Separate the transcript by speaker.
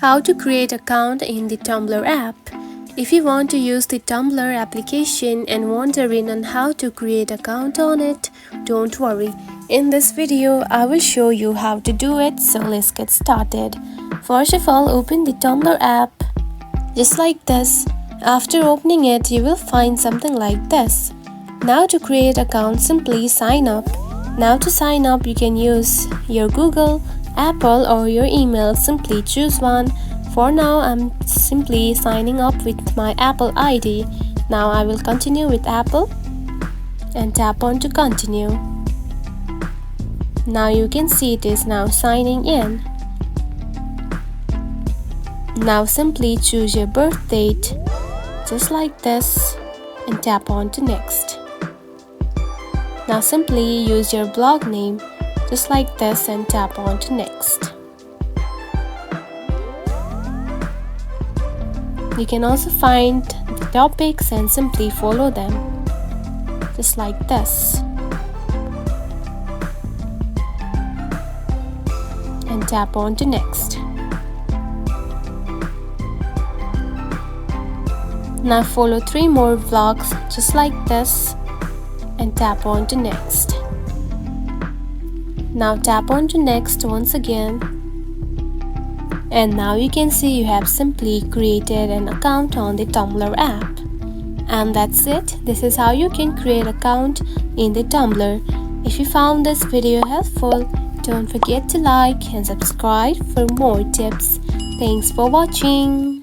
Speaker 1: How to create account in the Tumblr app. If you want to use the Tumblr application and wondering on how to create account on it, don't worry. In this video, I will show you how to do it, so let's get started. First of all, open the Tumblr app, just like this. After opening it, you will find something like this. Now to create account, simply sign up. Now to sign up, you can use your Google, Apple or your email. Simply choose one. For now, I'm simply signing up with my Apple ID. Now I will continue with Apple and tap on to continue. Now you can see it is now signing in. Now simply choose your birth date, just like this, and tap on to next. Now simply use your blog name, just like this, and tap on to next. You can also find the topics and simply follow them, just like this, and tap on to next. Now follow 3 more vlogs just like this and tap on to next. Now tap on to next once again, and now you can see you have simply created an account on the Tumblr app. And that's it. This is how you can create account in the Tumblr. If you found this video helpful, don't forget to like and subscribe for more tips. Thanks for watching.